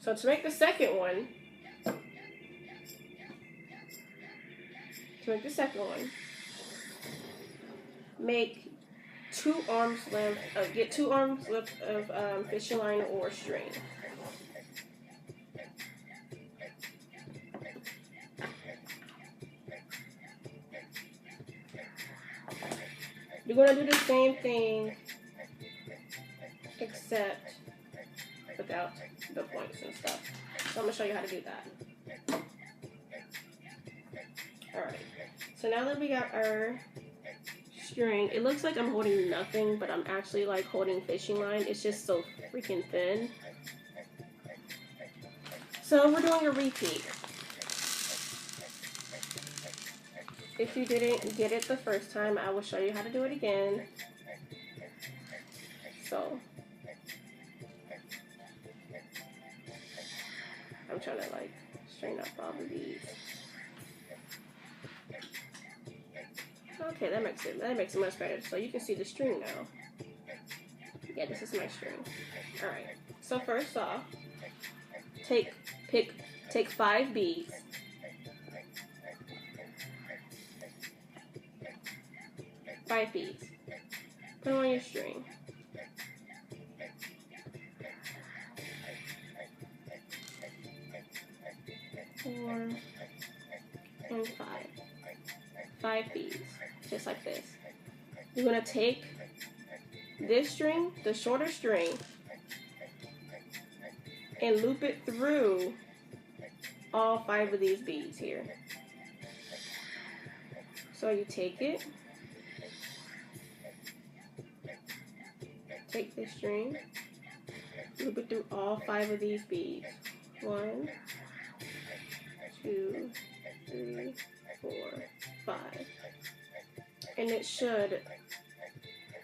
So to make the second one, make 2 arms length. Get 2 arms length of fishing line or string. You're going to do the same thing, except without the points and stuff. So I'm going to show you how to do that. Alright, so now that we got our string, it looks like I'm holding nothing, but I'm actually like holding fishing line. It's just so freaking thin. So we're doing a repeat. If you didn't get it the first time, I will show you how to do it again. So I'm trying to like straighten up all of these. Okay, that makes it much better. So you can see the string now. Yeah, this is my string. Alright. So first off, take 5 beads. Put them on your string. Four and 5. 5 beads, just like this. You're gonna take this string, the shorter string, and loop it through all 5 of these beads here. So you take it, take this string, loop it through all 5 of these beads. 1, 2, 3, 4, 5. And it should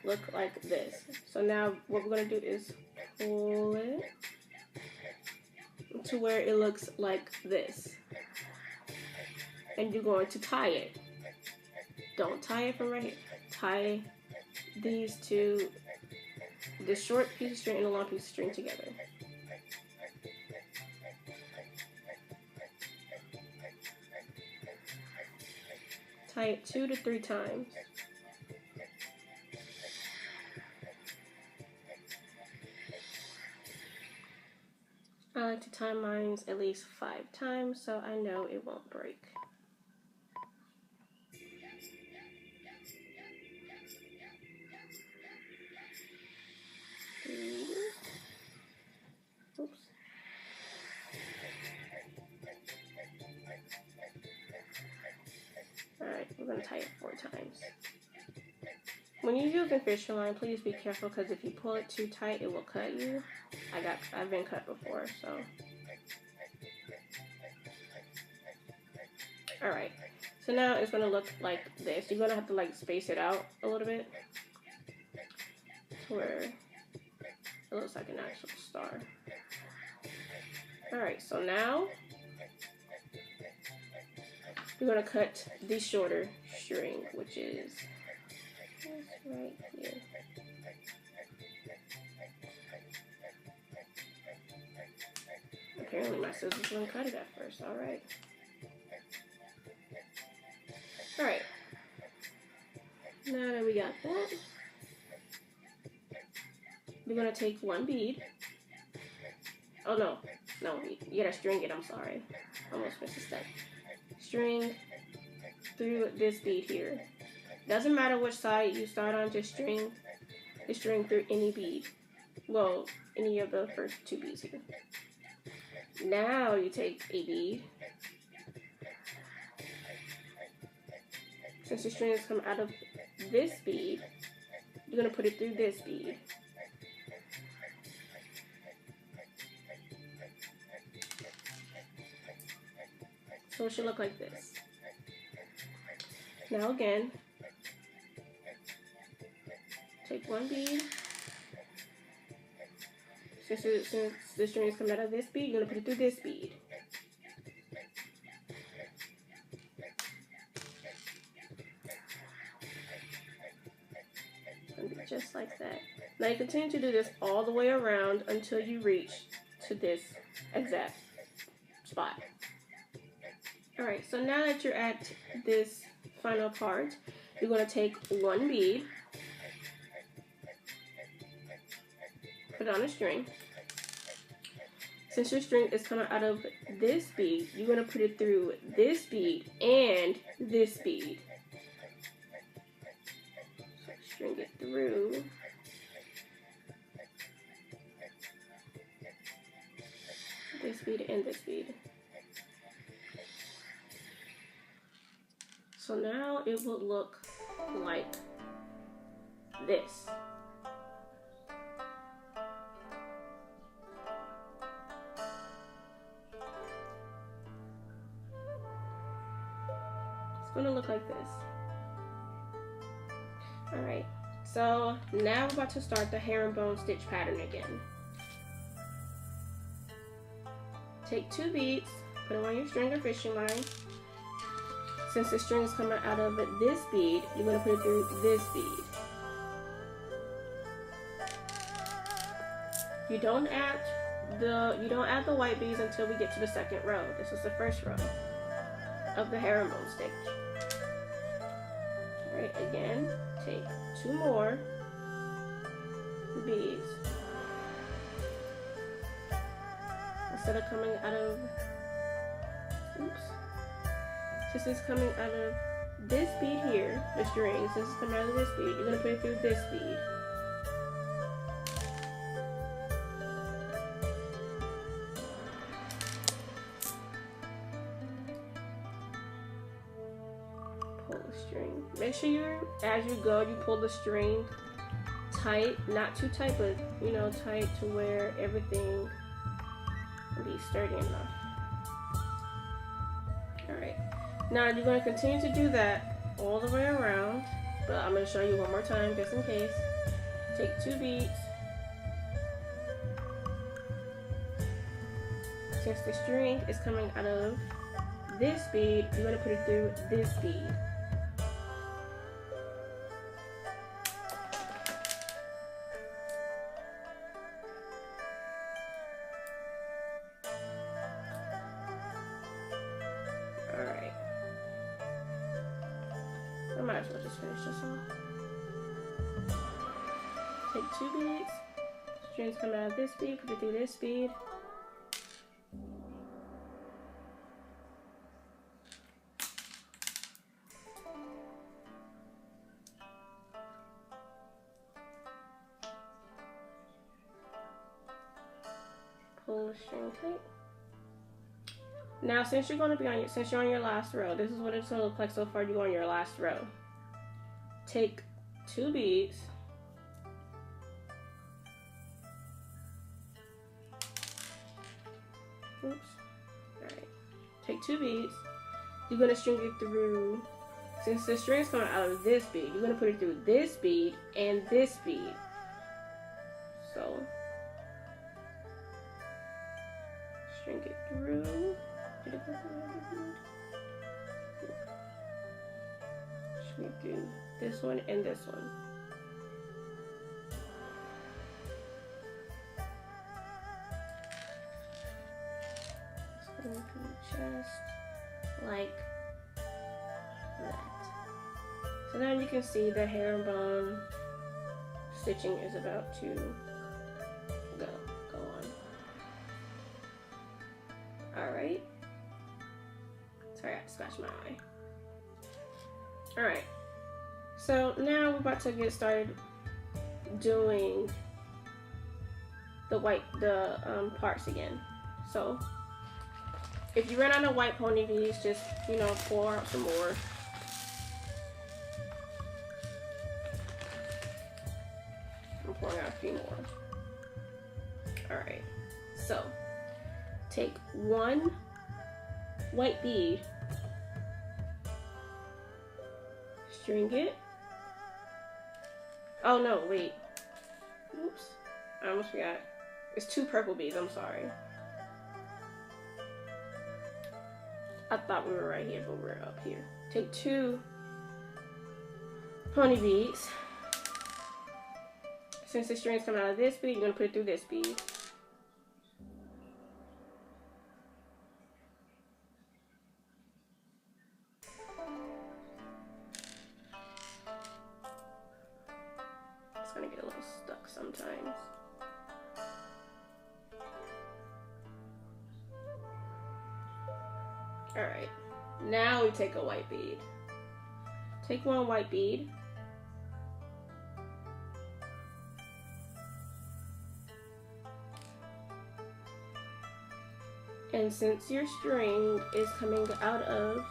look like this. So now what we're going to do is pull it to where it looks like this. And you're going to tie it. Don't tie it from right here. Tie these two, the short piece of string and the long piece of string together. Tie it 2 to 3 times. I like to tie mine at least 5 times so I know it won't break. Oops. Alright, we're going to tie it 4 times. When you're using fishing line, please be careful because if you pull it too tight, it will cut you. I've been cut before, so. Alright, so now it's going to look like this. You're going to have to like space it out a little bit to where it looks like an actual star. Alright, so now we're going to cut the shorter string, which is right here. Apparently my scissors wouldn't cut it at first. Alright. Alright. Now that we got that, we're going to take 1 bead. Oh no, you gotta string it, I'm sorry. Almost missed a step. String through this bead here. Doesn't matter which side you start on, just string the string through any bead. Well, any of the first 2 beads here. Now you take a bead. Since the string has come out of this bead, you're going to put it through this bead. So it should look like this. Now again, take 1 bead. Since the string is coming out of this bead, you're going to put it through this bead. And just like that. Now you continue to do this all the way around until you reach to this exact spot. Alright, so now that you're at this final part, you're going to take one bead, put it on a string. Since your string is coming out of this bead, you're going to put it through this bead and this bead. So string it through. This bead and this bead. So now it would look like this. It's gonna look like this. Alright, so now we're about to start the herringbone stitch pattern again. Take two beads, put them on your string or fishing line. Since the string is coming out of this bead, you're going to put it through this bead. You don't add the white beads until we get to the second row. This is the first row of the herringbone stitch. Alright, again, take two more beads. Instead of coming out of, since it's coming out of this bead here, the string, since it's coming out of this bead, you're going to put it through this bead. Pull the string. Make sure as you go, you pull the string tight, not too tight, but tight to where everything will be sturdy enough. Alright. Now you're going to continue to do that all the way around, but I'm going to show you one more time just in case. Take two beads. Since the string is coming out of this bead, you're going to put it through this bead. Alright. I might as well just finish this off. Take two beads. Strings coming out of this bead, put it through this bead. Pull the string tight. Now, since you're on your last row, this is what it's gonna look like so far. You go on your last row. Take two beads. Oops. Alright. Take two beads. You're gonna string it through. Since the string is coming out of this bead, you're gonna put it through this bead and this bead. So string it through. Did it go through every bead? String it through this one and this one. It's going to be just like that. So now you can see the herringbone stitching is about to go on. Alright. Sorry, I scratched my eye. Alright. So now we're about to get started doing the parts again. So if you run out of white pony beads, just pour out some more. I'm pouring out a few more. Alright. So take one white bead, string it. Oh no, wait. Oops. I almost forgot. It's two purple beads, I'm sorry. I thought we were right here, but we're up here. Take two pony beads. Since the string is coming out of this bead, you're going to put it through this bead. get a little stuck sometimes. Alright, now we take a white bead. Take one white bead. And since your string is coming out of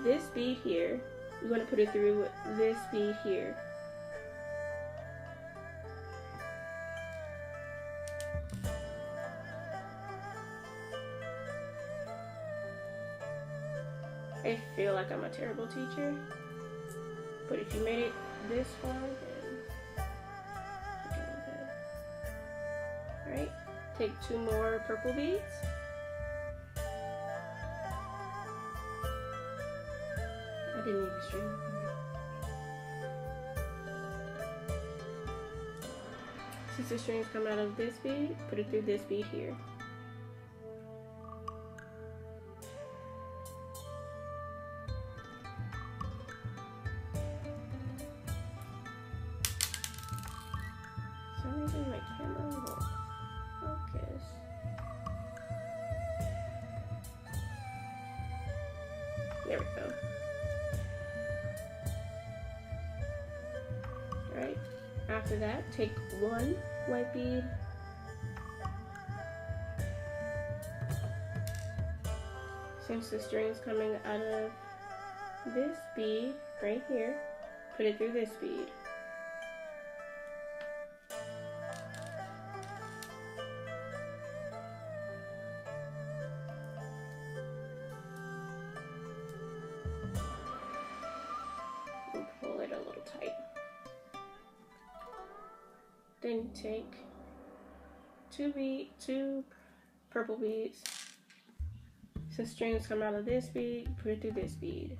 this bead here, you're going to put it through this bead here. I feel like I'm a terrible teacher, but if you made it this far, then you're doing good. Alright, take 2 more purple beads. I didn't need the string. Since the strings come out of this bead, put it through this bead here. For some reason my camera won't focus. There we go. Alright, after that, take 1 white bead, since the string is coming out of this bead right here, put it through this bead. And pull it a little tight. Then take 2 purple beads. Since strings come out of this bead, put it through this bead.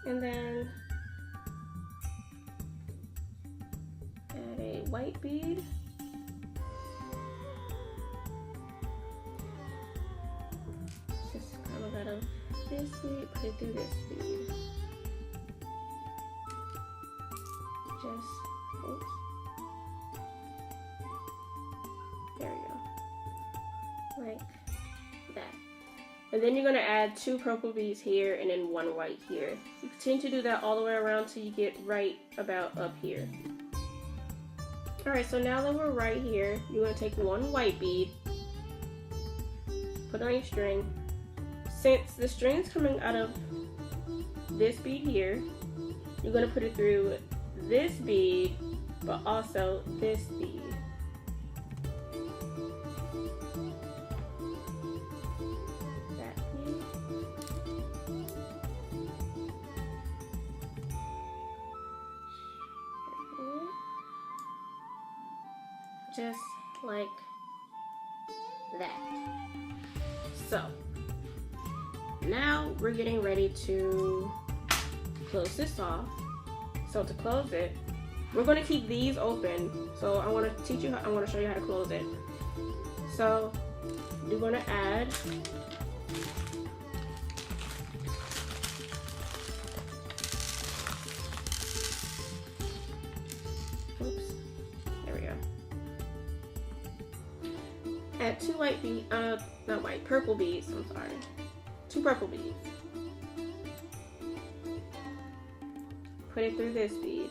And then add a white bead. Out of this bead, put it through this bead. Just, oops. There we go. Like that. And then you're going to add 2 purple beads here and then 1 white here. You continue to do that all the way around till you get right about up here. Alright, so now that we're right here, you're going to take 1 white bead, put it on your string. Since the string is coming out of this bead here, you're going to put it through this bead, but also this bead. That bead. Just like that. So, now we're getting ready to close this off. So to close it, we're going to keep these open. So I want to teach you how, I want to show you how to close it. So you're going to add add 2 white beads, not white, purple beads, I'm sorry. 2 purple beads. Put it through this bead.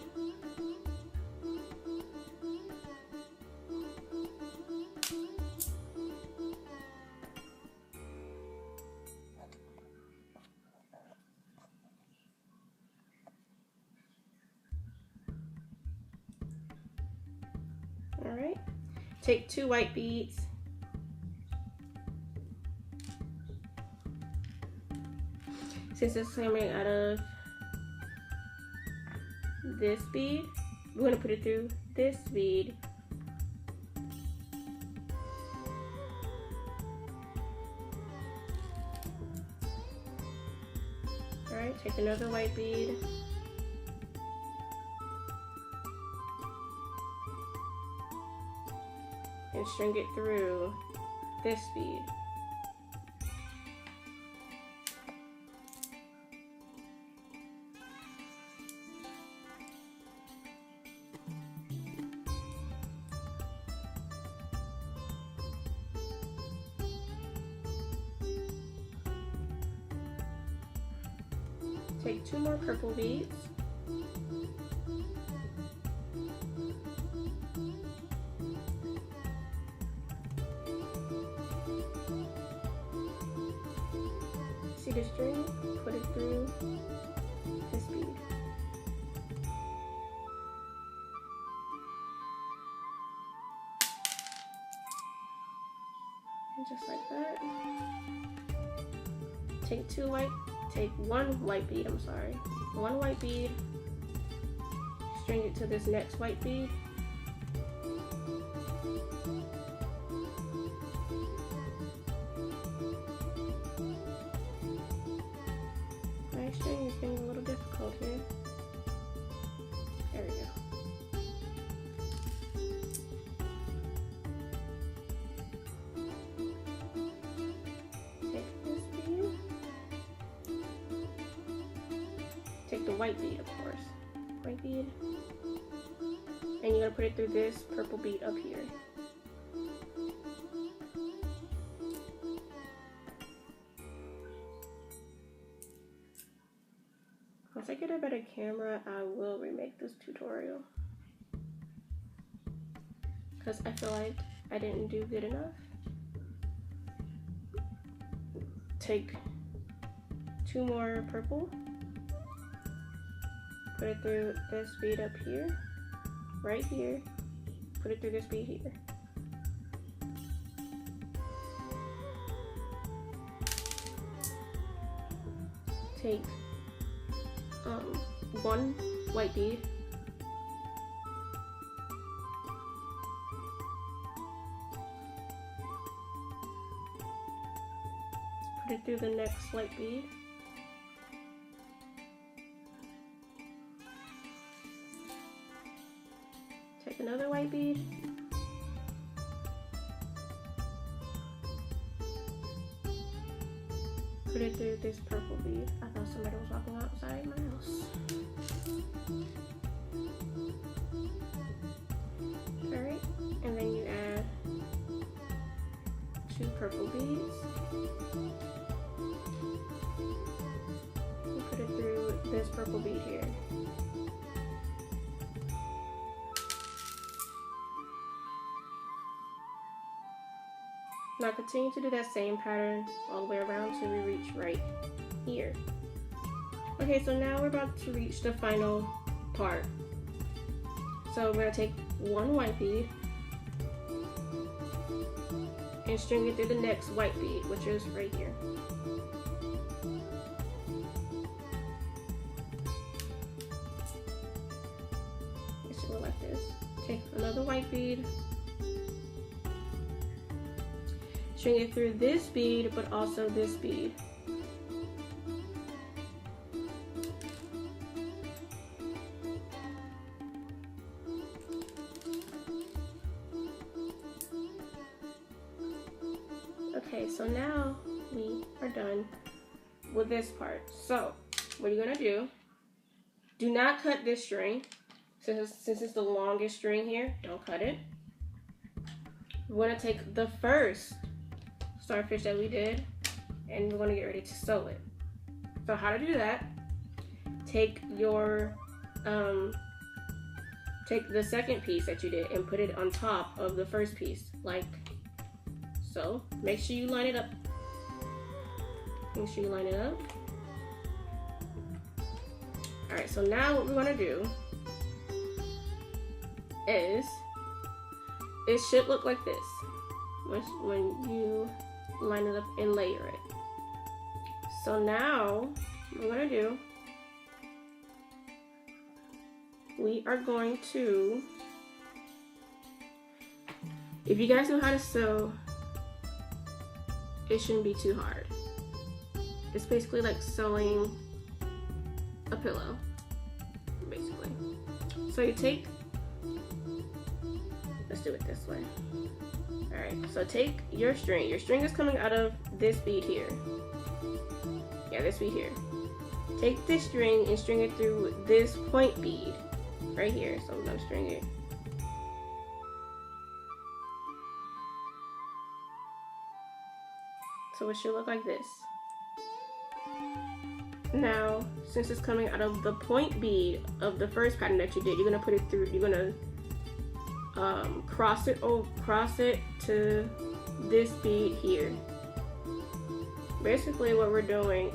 All right, take 2 white beads. Since it's coming out of this bead, we're going to put it through this bead. Alright, take another white bead. and string it through this bead. Take 2 more purple beads. See the string? Put it through this bead. And just like that. Take one white bead, I'm sorry. One white bead, string it to this next white bead. My string is getting a little difficult here. There we go. Take the white bead, of course. White bead. And you're gonna put it through this purple bead up here. Once I get a better camera, I will remake this tutorial. Because I feel like I didn't do good enough. Take 2 more purple. Put it through this bead up here, right here. Put it through this bead here. Take 1 white bead. Put it through the next white bead. Take another white bead. Put it through this purple bead. I thought somebody was walking outside my house. Alright, and then you add 2 purple beads. And put it through this purple bead here. Now continue to do that same pattern all the way around till we reach right here. Okay, so now we're about to reach the final part. So we're gonna take 1 white bead and string it through the next white bead, which is right here. It should look like this. Take another white bead, string it through this bead, but also this bead. Okay, so now we are done with this part. So, what you're gonna do not cut this string. Since it's the longest string here, don't cut it. We're gonna take the first starfish that we did, and we're going to get ready to sew it. So how to do that, take your take the second piece that you did and put it on top of the first piece, like so. Make sure you line it up. Make sure you line it up. Alright, so now what we're going to do is, it should look like this when you line it up and layer it. So now what we're gonna do, we are going to, if you guys know how to sew, it shouldn't be too hard. It's basically like sewing a pillow, basically. So you take Let's do it this way. Alright, so take your string. Your string is coming out of this bead here. Yeah, this bead here. Take this string and string it through this point bead right here. So I'm gonna string it. So it should look like this. Now, since it's coming out of the point bead of the first pattern that you did, you're gonna put it through. You're gonna cross it to this bead here. Basically, what we're doing,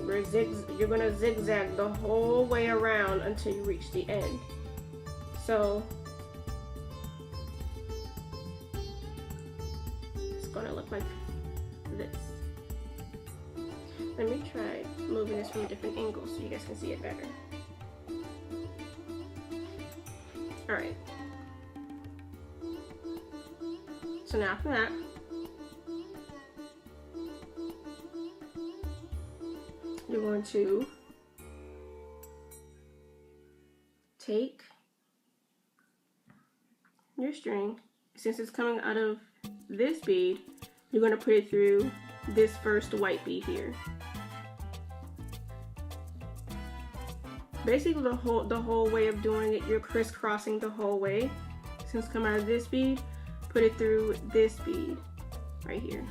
you're gonna zigzag the whole way around until you reach the end. So it's gonna look like this. Let me try moving this from a different angle so you guys can see it better. Alright. So now from that, you're going to take your string, since it's coming out of this bead, you're going to put it through this first white bead here. Basically the whole way of doing it, you're crisscrossing the whole way. Since it's coming out of this bead, put it through this bead right here.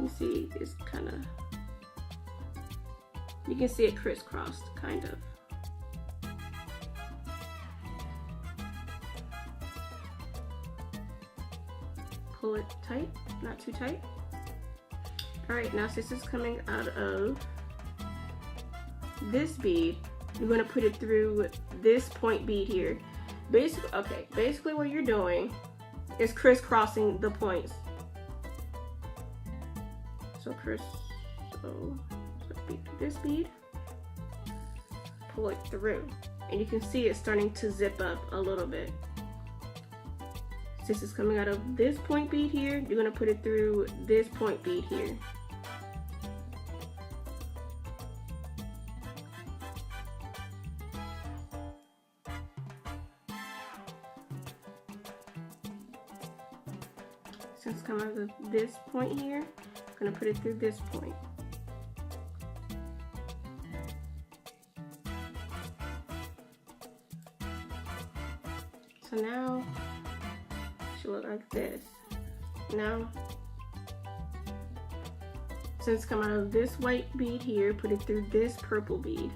You see, it's kind of, you can see it crisscrossed, kind of. Pull it tight, not too tight. Alright, now since it's coming out of this bead, you're going to put it through this point bead here. Basically what you're doing is crisscrossing the points. So this bead, pull it through, and you can see it starting to zip up a little bit. Since it's coming out of this point bead here, you're going to put it through this point bead here. Since it's coming out of this point here, I'm going to put it through this point. So now it should look like this. Now, since it's coming out of this white bead here, put it through this purple bead.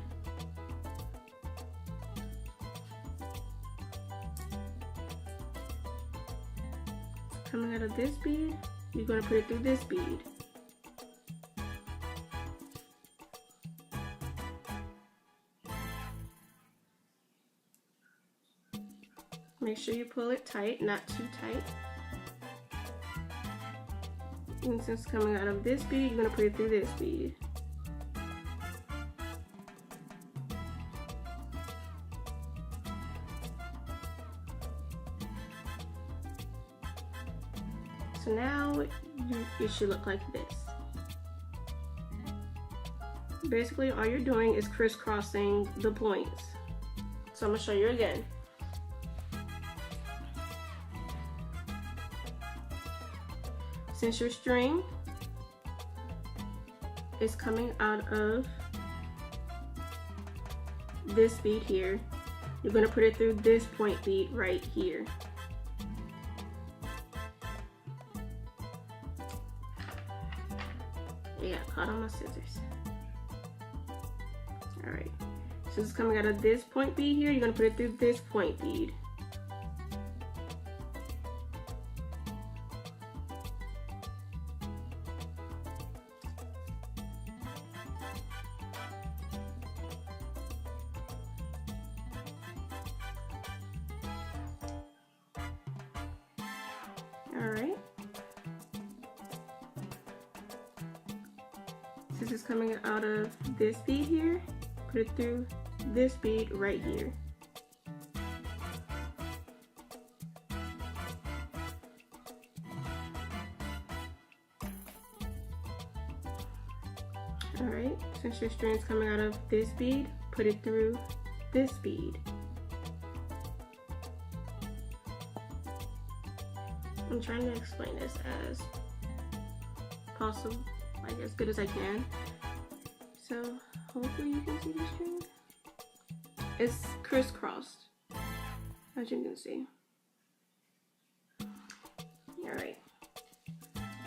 Coming out of this bead, you're going to put it through this bead. Make sure you pull it tight, not too tight. And since it's coming out of this bead, you're going to put it through this bead. So now it should look like this. Basically all you're doing is crisscrossing the points. So I'm going to show you again. Since your string is coming out of this bead here, you're going to put it through this point bead right here. Yeah, caught on my scissors. Alright, so it's coming out of this point bead here, you're going to put it through this point bead. Alright. Since it's coming out of this bead here, put it through this bead right here. Alright, since your string's coming out of this bead, put it through this bead. I'm trying to explain this as possible, like as good as I can. So hopefully you can see the string. It's crisscrossed, as you can see. Alright.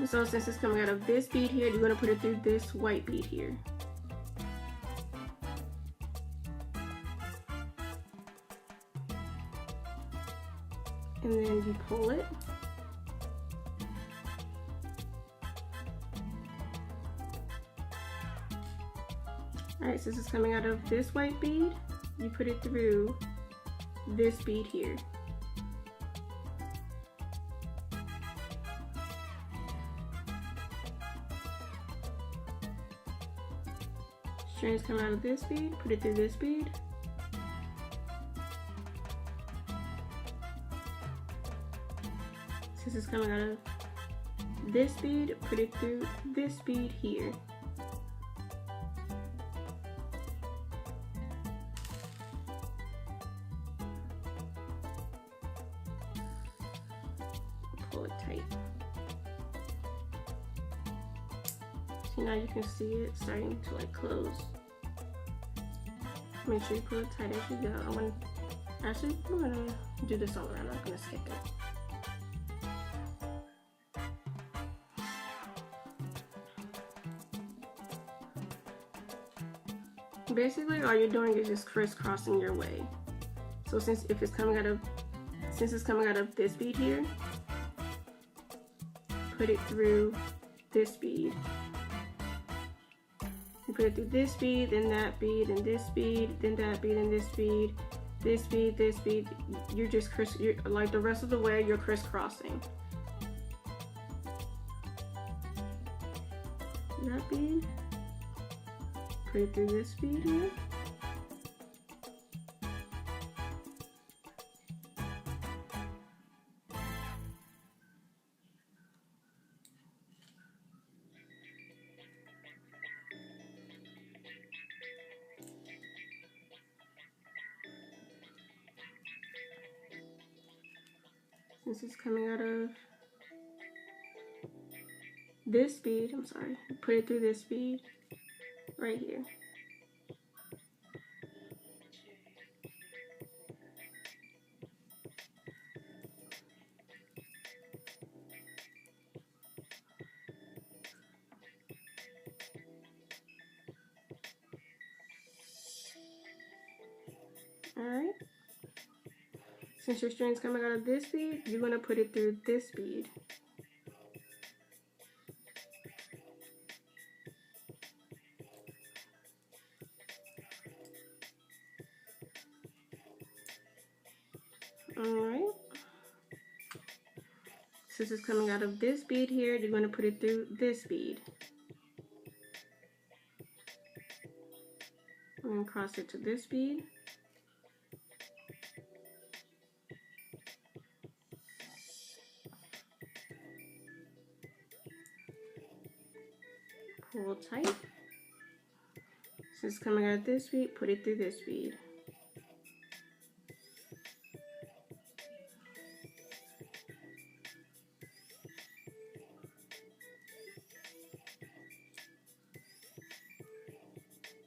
So since it's coming out of this bead here, you're going to put it through this white bead here. And then you pull it. Alright, since it's coming out of this white bead, you put it through this bead here. Strings come out of this bead, put it through this bead. Since it's coming out of this bead, put it through this bead here. Pull it tight. See, now you can see it starting to like close. Make sure you pull it tight as you go. I'm gonna do this all around. I'm not gonna skip it. Basically, all you're doing is just crisscrossing your way. So since it's coming out of this bead here, put it through this bead. You put it through this bead, then that bead, and this bead, then that bead, and this bead, this bead, this bead. You're like the rest of the way, you're crisscrossing. That bead. Put it through this bead here. Since it's coming out of this bead, I'm sorry, put it through this bead right here. Alright. Since your string's coming out of this bead, you're going to put it through this bead. Alright. Since it's coming out of this bead here, you're going to put it through this bead. And then cross it to this bead. Pull tight. Since it's coming out of this bead, put it through this bead.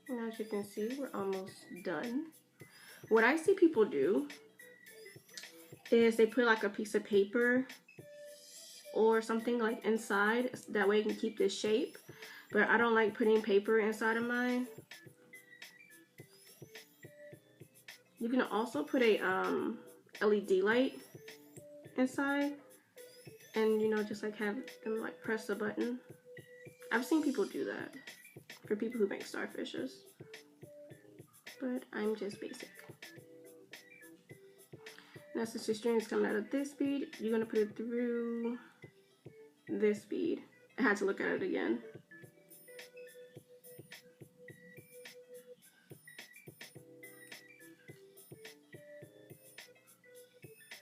And as you can see, we're almost done. What I see people do is they put like a piece of paper or something like inside, that way you can keep this shape. But I don't like putting paper inside of mine. You can also put a LED light inside, and you know, just like have them like press the button. I've seen people do that for people who make starfishes, but I'm just basic. Now since your string is coming out of this bead, you're gonna put it through this bead. I had to look at it again.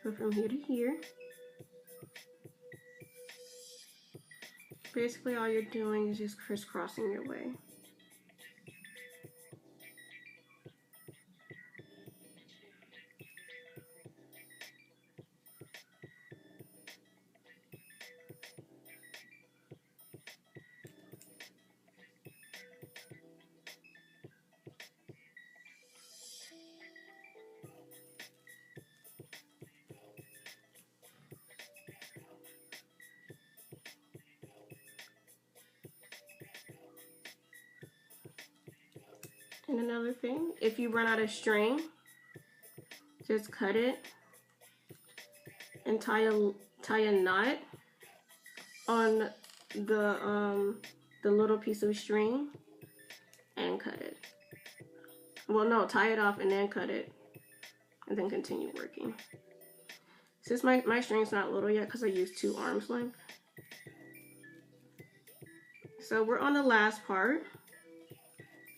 So from here to here, basically all you're doing is just crisscrossing your way. And another thing, if you run out of string, just cut it and tie a knot on the little piece of string and cut it. Well, no, tie it off and then cut it and then continue working. Since my string's not little yet because I used 2 arms length. So we're on the last part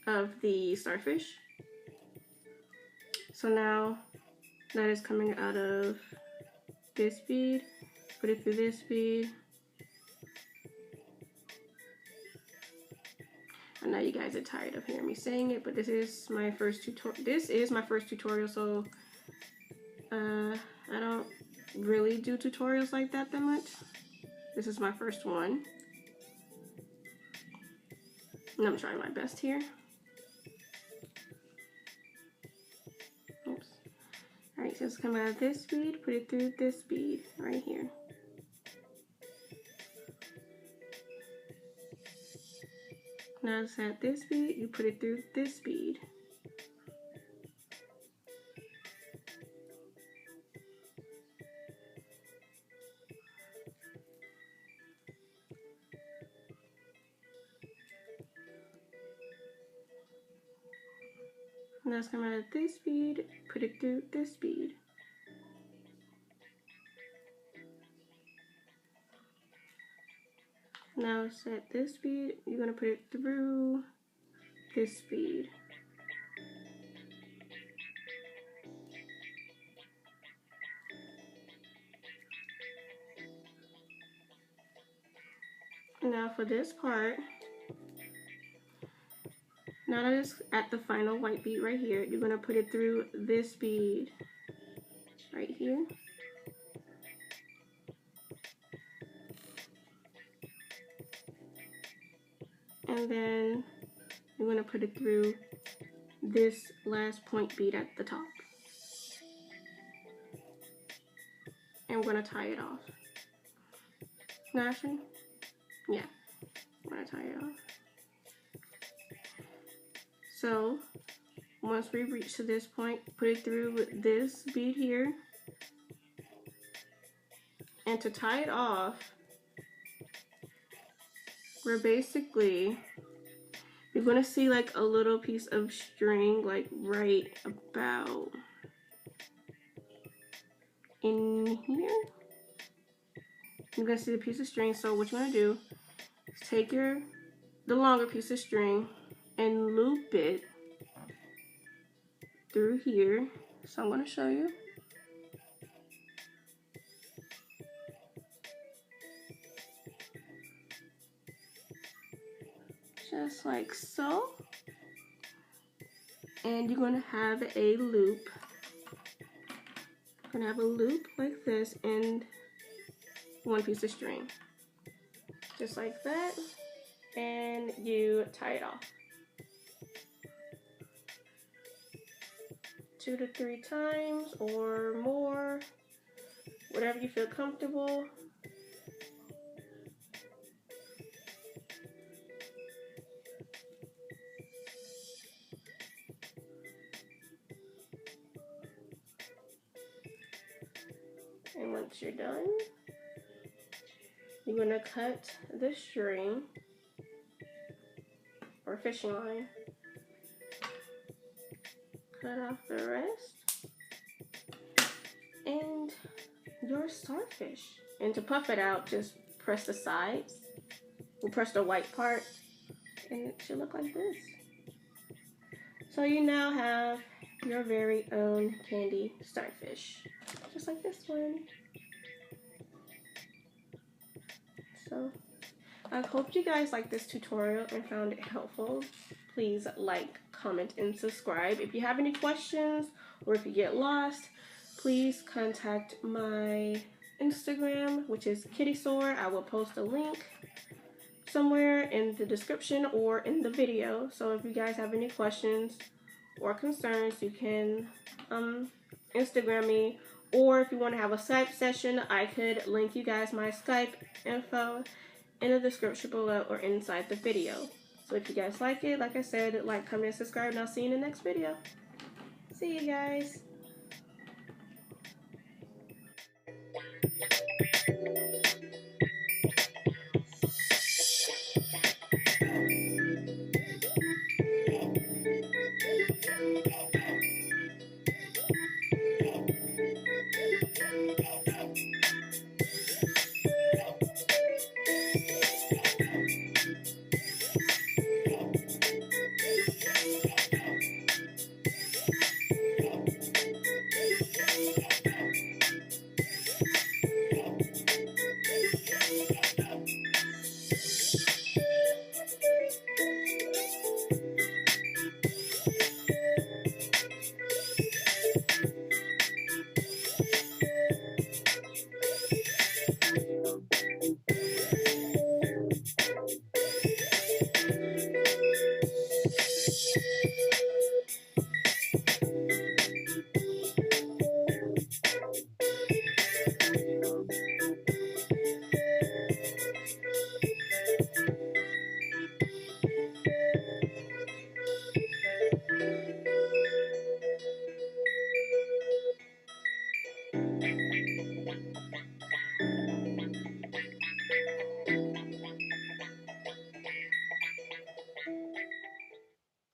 of the starfish. So now that is coming out of this bead, put it through this bead. I know you guys are tired of hearing me saying it, but this is my first tutorial, so I don't really do tutorials like that much. This is my first one, and I'm trying my best here. Oops. Alright, so it's coming out of this bead, put it through this bead right here. Now it's at this bead, you put it through this bead. Now it's coming out of this bead, put it through this bead. Now it's at this bead, you're going to put it through this bead. Now for this part, now that it's at the final white bead right here, you're going to put it through this bead right here. And then you're going to put it through this last point bead at the top. And we're going to tie it off. No, actually, yeah, I'm going to tie it off. So once we reach to this point, put it through this bead here. And to tie it off, we're basically, you're going to see like a little piece of string like right about in here. You're going to see the piece of string. So what you want to do is take the longer piece of string and loop it through here. So I'm going to show you. Just like so. And you're going to have a loop. You're going to have a loop like this and one piece of string. Just like that. And you tie it off. 2 to 3 times or more. Whatever you feel comfortable. And once you're done, you're going to cut the string or fishing line. Cut off the rest. And your starfish. And to puff it out, just press the sides. We'll press the white part. And it should look like this. So you now have your very own Kandi Starfish. Just like this one. So I hope you guys liked this tutorial and found it helpful. Please like, comment, and subscribe. If you have any questions or if you get lost, please contact my Instagram, which is KittySoar. I will post a link somewhere in the description or in the video. So if you guys have any questions or concerns, you can Instagram me. Or if you want to have a Skype session, I could link you guys my Skype info in the description below or inside the video. So if you guys like it, like I said, like, comment, subscribe, and I'll see you in the next video. See you guys.